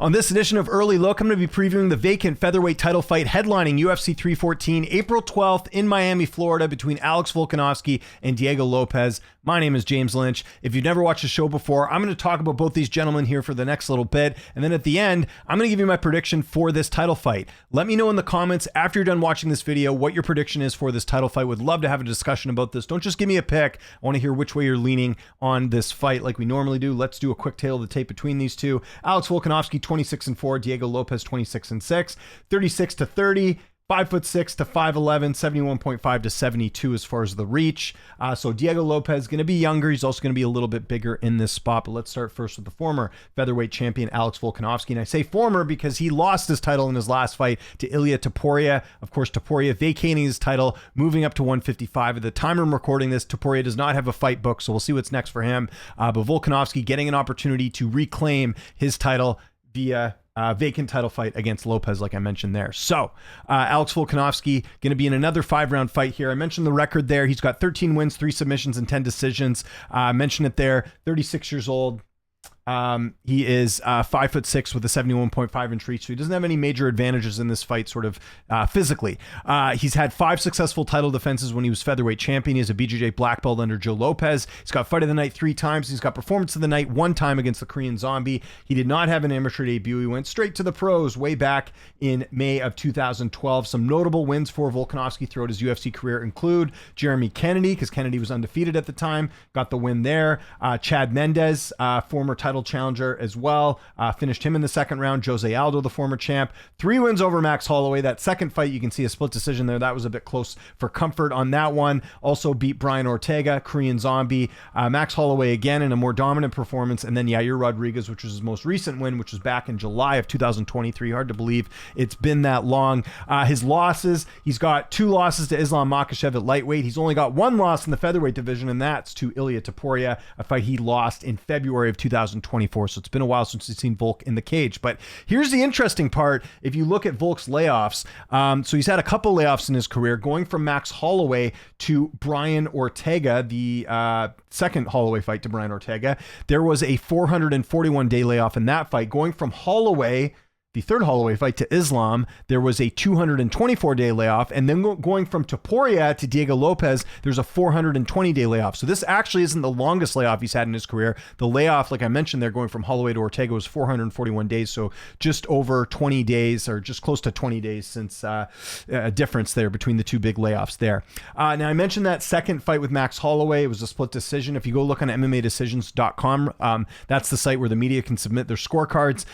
On this edition of Early Look, I'm going to be previewing the vacant featherweight title fight headlining UFC 314 April 12th in Miami, Florida between Alex Volkanovski and Diego Lopes. My name is James Lynch. If you've never watched the show before, I'm going to talk about both these gentlemen here for the next little bit. And then at the end, I'm going to give you my prediction for this title fight. Let me know in the comments after you're done watching this video what your prediction is for this title fight. Would love to have a discussion about this. Don't just give me a pick. I want to hear which way you're leaning on this fight like we normally do. Let's do a quick tail of the tape between these two. Alex Volkanovski, 26-4, Diego Lopes 26-6, 36-30, 5'6" to 5'11", 71.5 to 72 as far as the reach. So Diego Lopes is going to be younger. He's also going to be a little bit bigger in this spot. But let's start first with the former featherweight champion, Alex Volkanovski. And I say former because he lost his title in his last fight to Ilia Topuria. Of course, Topuria vacating his title, moving up to 155. At the time I'm recording this, Topuria does not have a fight book, so we'll see what's next for him. But Volkanovski getting an opportunity to reclaim his title via vacant title fight against Lopes, like I mentioned there. So Alex Volkanovski going to be in another 5-round fight here. I mentioned the record there. He's got 13 wins, 3 submissions, and 10 decisions. I mentioned it there. 36 years old. He is 5'6" with a 71.5 inch reach, so he doesn't have any major advantages in this fight sort of physically. He's had 5 successful title defenses when he was featherweight champion. He has a BJJ black belt under Joe Lopes. He's got fight of the night 3 times. He's got performance of the night 1 time against the Korean Zombie. He did not have an amateur debut. He went straight to the pros way back in May of 2012. Some notable wins for Volkanovski throughout his UFC career include Jeremy Kennedy, because Kennedy was undefeated at the time, got the win there. Chad Mendez, former title challenger as well, finished him in the second round. Jose Aldo, the former champ, 3 wins over Max Holloway. That second fight, you can see a split decision there. That was a bit close for comfort on that one. Also beat Brian Ortega, Korean Zombie. Max Holloway again in a more dominant performance, and then Yair Rodriguez, which was his most recent win, which was back in July of 2023. Hard to believe it's been that long. His losses, he's got 2 losses to Islam Makhachev at lightweight. He's only got 1 loss in the featherweight division, and that's to Ilia Topuria, a fight he lost in February of 2024. So it's been a while since we've seen Volk in the cage. But here's the interesting part. If you look at Volk's layoffs, so he's had a couple layoffs in his career, going from Max Holloway to Brian Ortega, the second Holloway fight to Brian Ortega. There was a 441-day layoff in that fight. Going from Holloway, the third Holloway fight, to Islam, there was a 224-day layoff. And then going from Topuria to Diego Lopes, there's a 420-day layoff. So this actually isn't the longest layoff he's had in his career. The layoff, like I mentioned there, going from Holloway to Ortega was 441 days. So just over 20 days, or just close to 20 days since a difference there between the 2 big layoffs there. Now, I mentioned that second fight with Max Holloway. It was a split decision. If you go look on MMAdecisions.com, that's the site where the media can submit their scorecards.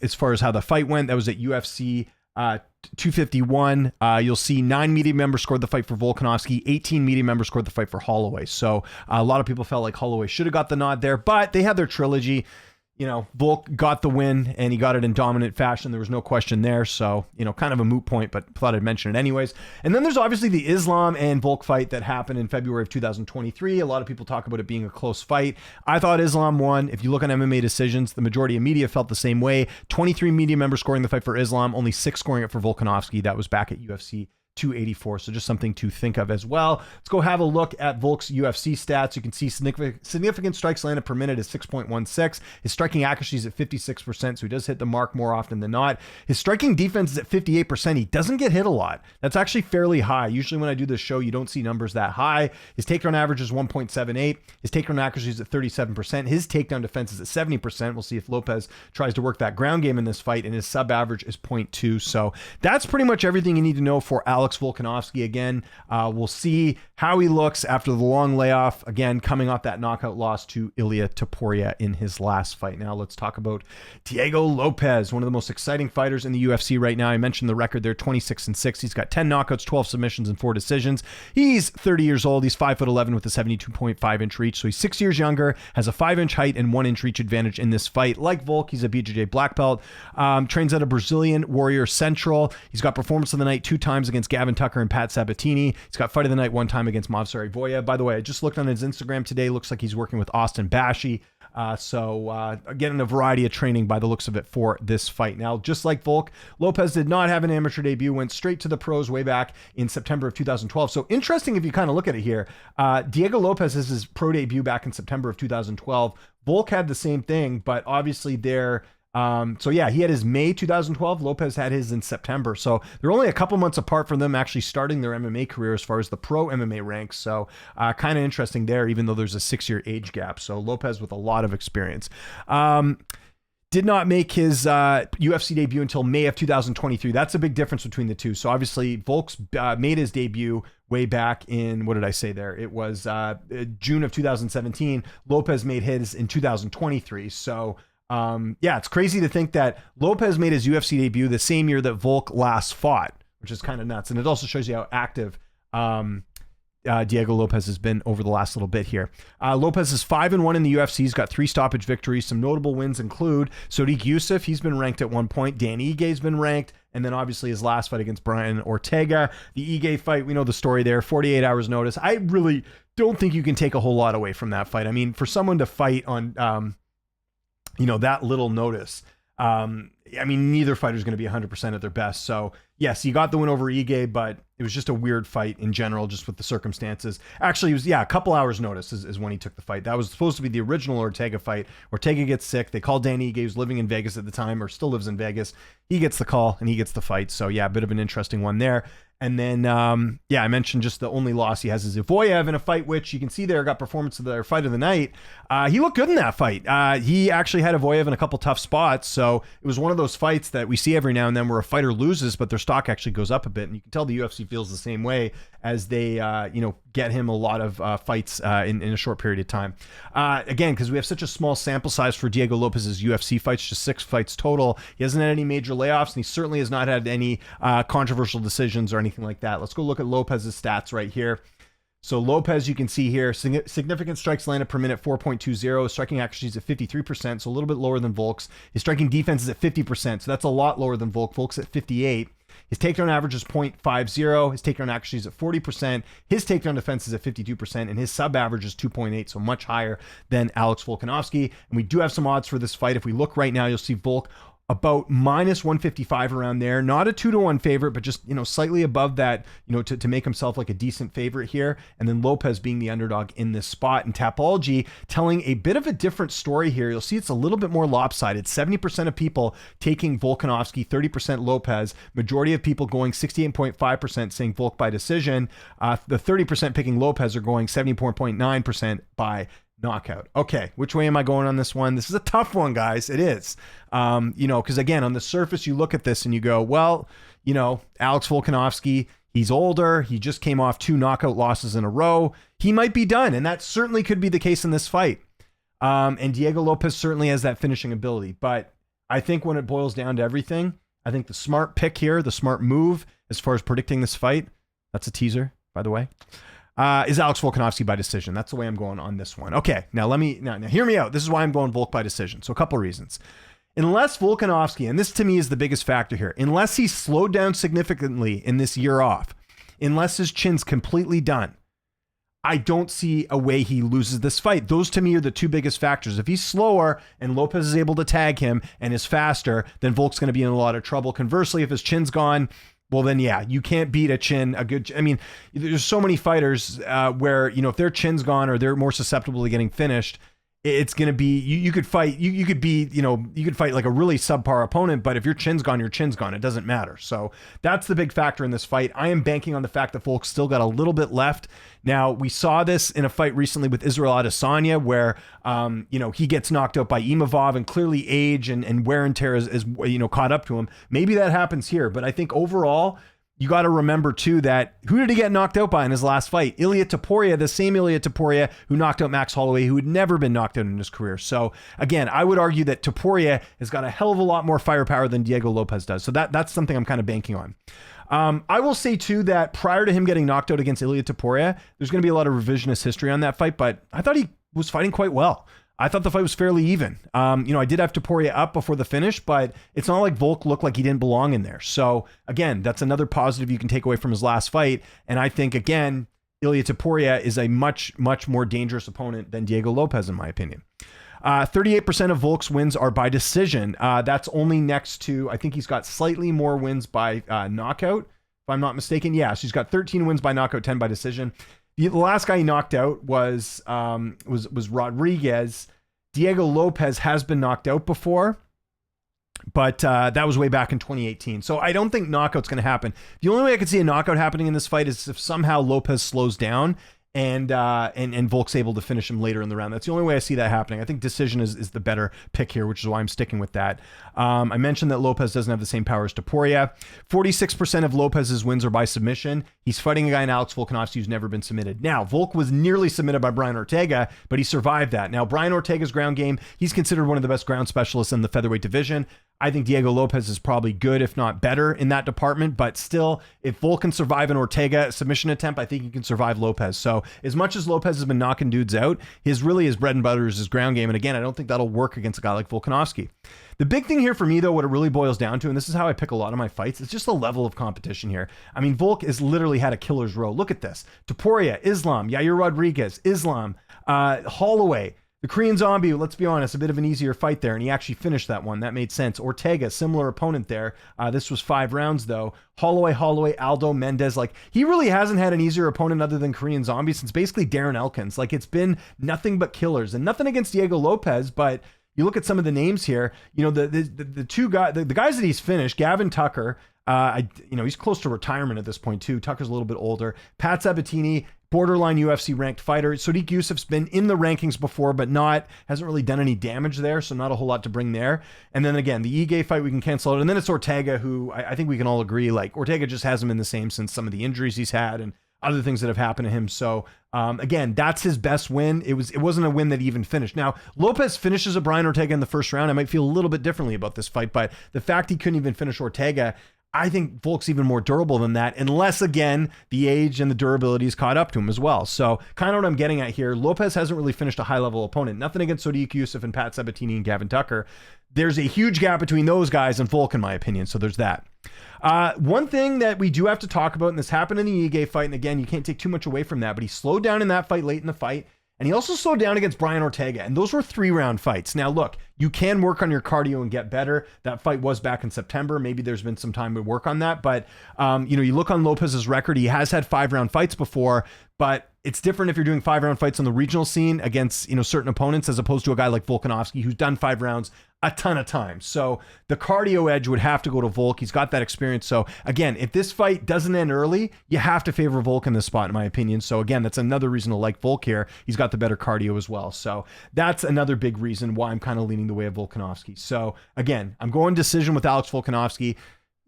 As far as how the fight went, that was at UFC 251. You'll see 9 media members scored the fight for Volkanovski, 18 media members scored the fight for Holloway. So a lot of people felt like Holloway should have got the nod there, but they had their trilogy. You know, Volk got the win, and he got it in dominant fashion. There was no question there. So, you know, kind of a moot point, but thought I'd mention it anyways. And then there's obviously the Islam and Volk fight that happened in February of 2023. A lot of people talk about it being a close fight. I thought Islam won. If you look on MMA decisions, the majority of media felt the same way. 23 media members scoring the fight for Islam, only 6 scoring it for Volkanovski. That was back at UFC 284. So just something to think of as well. Let's go have a look at Volk's UFC stats. You can see significant strikes landed per minute is 6.16. His striking accuracy is at 56%, so he does hit the mark more often than not. His striking defense is at 58%. He doesn't get hit a lot. That's actually fairly high. Usually when I do this show, you don't see numbers that high. His takedown average is 1.78. His takedown accuracy is at 37%. His takedown defense is at 70%. We'll see if Lopes tries to work that ground game in this fight, and his sub average is 0.2. So that's pretty much everything you need to know for Alex Volkanovski. Again, we'll see how he looks after the long layoff, again coming off that knockout loss to Ilia Topuria in his last fight. Now let's talk about Diego Lopes, one of the most exciting fighters in the UFC right now. I mentioned the record there, 26-6. He's got 10 knockouts, 12 submissions, and 4 decisions. He's 30 years old. He's 5'11" with a 72.5 inch reach, so he's 6 years younger, has a 5 inch height and 1 inch reach advantage in this fight. Like Volk, he's a BJJ black belt, trains at a Brazilian Warrior Central. He's got performance of the night 2 times against Gavin Tucker and Pat Sabatini. He's got fight of the night 1 time against Movsar Voya. By the way, I just looked on his Instagram today. Looks like he's working with Austin Bashi. So getting a variety of training by the looks of it for this fight. Now, just like Volk, Lopes did not have an amateur debut, went straight to the pros way back in September of 2012. So interesting if you kind of look at it here. Diego Lopes has his pro debut back in September of 2012. Volk had the same thing, but obviously their So yeah, he had his May 2012. Lopes had his in September. So they're only a couple months apart from them actually starting their MMA career as far as the pro MMA ranks. So kind of interesting there, even though there's a 6-year age gap. So Lopes with a lot of experience. Did not make his UFC debut until May of 2023. That's a big difference between the two. So obviously Volk's made his debut way back in, what did I say there? It was June of 2017. Lopes made his in 2023. So yeah, it's crazy to think that Lopes made his UFC debut the same year that Volk last fought, which is kind of nuts. And it also shows you how active Diego Lopes has been over the last little bit here. Lopes is 5-1 in the UFC. He's got 3 stoppage victories. Some notable wins include Sodiq Yusuff. He's been ranked at one point. Dan Ige's been ranked. And then obviously his last fight against Brian Ortega. The Ige fight, we know the story there. 48 hours notice. I really don't think you can take a whole lot away from that fight. I mean, for someone to fight on that little notice. I mean, neither fighter's going to be 100% at their best. So yes, he got the win over Ige, but it was just a weird fight in general, just with the circumstances. Actually, it was, a couple hours notice is when he took the fight. That was supposed to be the original Ortega fight. Ortega gets sick. They call Danny Ige, who's living in Vegas at the time, or still lives in Vegas. He gets the call and he gets the fight. So yeah, a bit of an interesting one there. And then, I mentioned just the only loss he has is Ivoyev in a fight, which you can see there got performance of their fight of the night. He looked good in that fight. He actually had Ivoyev in a couple tough spots. So it was one of those fights that we see every now and then where a fighter loses, but their stock actually goes up a bit. And you can tell the UFC feels the same way as they, get him a lot of fights in a short period of time. Again, because we have such a small sample size for Diego Lopes's UFC fights, just 6 fights total. He hasn't had any major layoffs, and he certainly has not had any controversial decisions or anything like that. Let's go look at Lopes's stats right here. So Lopes, you can see here, significant strikes landed per minute, 4.20. Striking accuracy is at 53%, so a little bit lower than Volk's. His striking defense is at 50%, so that's a lot lower than Volk. Volk's at 58%. His takedown average is 0.50. His takedown accuracy is at 40%. His takedown defense is at 52%, and his sub average is 2.8, so much higher than Alex Volkanovski. And we do have some odds for this fight. If we look right now, you'll see Volk about minus 155 around there. Not a 2-1 favorite, but just, slightly above that, to make himself like a decent favorite here. And then Lopes being the underdog in this spot. And Tapology telling a bit of a different story here. You'll see it's a little bit more lopsided. 70% of people taking Volkanovski, 30% Lopes. Majority of people going 68.5% saying Volk by decision. The 30% picking Lopes are going 74.9% by knockout. Okay, which way am I going on this one? This is a tough one, guys. It is. Because again, on the surface, you look at this and you go, well, Alex Volkanovski, he's older. He just came off 2 knockout losses in a row. He might be done. And that certainly could be the case in this fight. And Diego Lopes certainly has that finishing ability. But I think when it boils down to everything, I think the smart pick here, the smart move as far as predicting this fight, that's a teaser, by the way, is Alex Volkanovski by decision. That's the way I'm going on this one. Okay, now hear me out. This is why I'm going Volk by decision. So a couple of reasons. Unless Volkanovski, and this to me is the biggest factor here, unless he's slowed down significantly in this year off, unless his chin's completely done, I don't see a way he loses this fight. Those to me are the 2 biggest factors. If he's slower and Lopes is able to tag him and is faster, then Volk's going to be in a lot of trouble. Conversely, if his chin's gone, well, then, you can't beat there's so many fighters where, if their chin's gone or they're more susceptible to getting finished, it's going to be, you could fight like a really subpar opponent, but if your chin's gone, it doesn't matter. So that's the big factor in this fight. I am banking on the fact that Volk's still got a little bit left. Now, we saw this in a fight recently with Israel Adesanya where, he gets knocked out by Imavov, and clearly age and wear and tear is caught up to him. Maybe that happens here, but I think overall, you got to remember, too, that who did he get knocked out by in his last fight? Ilia Topuria, the same Ilia Topuria who knocked out Max Holloway, who had never been knocked out in his career. So, again, I would argue that Topuria has got a hell of a lot more firepower than Diego Lopes does. So that's something I'm kind of banking on. I will say, too, that prior to him getting knocked out against Ilia Topuria, there's going to be a lot of revisionist history on that fight, but I thought he was fighting quite well. I thought the fight was fairly even. I did have Topuria up before the finish, but it's not like Volk looked like he didn't belong in there. So again, that's another positive you can take away from his last fight. And I think, again, Ilia Topuria is a much, much more dangerous opponent than Diego Lopes, in my opinion. 38% of Volk's wins are by decision. That's only next to, I think he's got slightly more wins by knockout, if I'm not mistaken. Yeah, so he's got 13 wins by knockout, 10 by decision. The last guy he knocked out was Rodriguez. Diego Lopes has been knocked out before. But that was way back in 2018. So I don't think knockout's going to happen. The only way I could see a knockout happening in this fight is if somehow Lopes slows down and Volk's able to finish him later in the round. That's the only way I see that happening. I think decision is the better pick here, which is why I'm sticking with that. I mentioned that Lopes doesn't have the same power as Topuria. 46% of Lopes's wins are by submission. He's fighting a guy in Alex Volkanovski who's never been submitted. Now, Volk was nearly submitted by Brian Ortega, but he survived that. Now, Brian Ortega's ground game, he's considered one of the best ground specialists in the featherweight division. I think Diego Lopes is probably good, if not better, in that department. But still, if Volk can survive an Ortega submission attempt, I think he can survive Lopes. So as much as Lopes has been knocking dudes out, his bread and butter is his ground game. And again, I don't think that'll work against a guy like Volkanovski. The big thing here for me, though, what it really boils down to, and this is how I pick a lot of my fights, it's just the level of competition here. I mean, Volk has literally had a killer's row. Look at this. Topuria, Islam, Yair Rodriguez, Islam, Holloway. The Korean Zombie, let's be honest, a bit of an easier fight there, and he actually finished that one. That made sense. Ortega, similar opponent there. This was 5 rounds, though. Holloway, Aldo, Mendez. Like, he really hasn't had an easier opponent other than Korean Zombie since basically Darren Elkins. Like, it's been nothing but killers. And nothing against Diego Lopes, but you look at some of the names here, you know, the two guys, the guys that he's finished, Gavin Tucker, he's close to retirement at this point, too. Tucker's a little bit older. Pat Sabatini, borderline UFC ranked fighter. Sodiq Yusuff's been in the rankings before, but hasn't really done any damage there, so not a whole lot to bring there. And then again, the Ige fight we can cancel out. And then it's Ortega, who I think we can all agree, like, Ortega just hasn't been the same since some of the injuries he's had and other things that have happened to him. So again, that's his best win. It wasn't a win that he even finished. Now, Lopes finishes a Brian Ortega in the first round. I might feel a little bit differently about this fight, but the fact he couldn't even finish Ortega, I think Volk's even more durable than that, unless, again, the age and the durability is caught up to him as well. So kind of what I'm getting at here, Lopes hasn't really finished a high-level opponent. Nothing against Sodiq Yusuff and Pat Sabatini and Gavin Tucker. There's a huge gap between those guys and Volk, in my opinion, so there's that. One thing that we do have to talk about, and this happened in the Ige fight, and again, you can't take too much away from that, but he slowed down in that fight late in the fight. And he also slowed down against Brian Ortega. And those were 3-round fights. Now, look, you can work on your cardio and get better. That fight was back in September. Maybe there's been some time to work on that. But, you look on Lopes's record. He has had 5-round fights before. But it's different if you're doing 5-round fights on the regional scene against, certain opponents, as opposed to a guy like Volkanovski, who's done 5 rounds a ton of times. So the cardio edge would have to go to Volk. He's got that experience. So again, if this fight doesn't end early, you have to favor Volk in this spot, in my opinion. So again, that's another reason to like Volk here. He's got the better cardio as well. So that's another big reason why I'm kind of leaning the way of Volkanovski. So again, I'm going decision with Alex Volkanovski.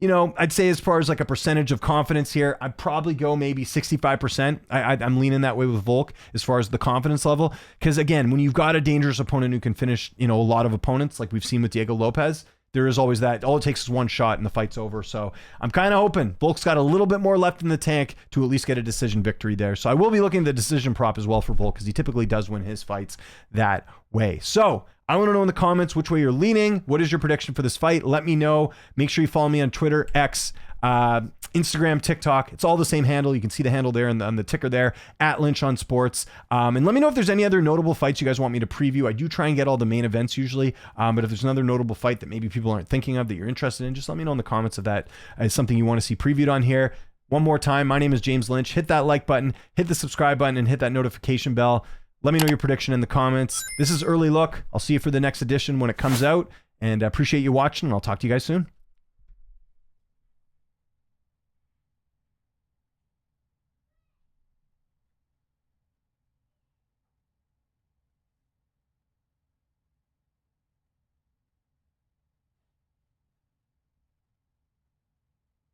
I'd say as far as like a percentage of confidence here, I'd probably go maybe 65%. I'm leaning that way with Volk as far as the confidence level. Because again, when you've got a dangerous opponent who can finish, a lot of opponents, like we've seen with Diego Lopes, there is always that. All it takes is one shot and the fight's over. So I'm kind of hoping Volk's got a little bit more left in the tank to at least get a decision victory there. So I will be looking at the decision prop as well for Volk, because he typically does win his fights that way. So I want to know in the comments which way you're leaning. What is your prediction for this fight? Let me know. Make sure you follow me on Twitter, X, Instagram, TikTok. It's all the same handle. You can see the handle there on the ticker there, at Lynch on Sports. And let me know if there's any other notable fights you guys want me to preview. I do try and get all the main events usually. But if there's another notable fight that maybe people aren't thinking of that you're interested in, just let me know in the comments if that is something you want to see previewed on here. One more time, my name is James Lynch. Hit that like button, hit the subscribe button, and hit that notification bell. Let me know your prediction in the comments. This is Early Look. I'll see you for the next edition when it comes out. And I appreciate you watching, and I'll talk to you guys soon.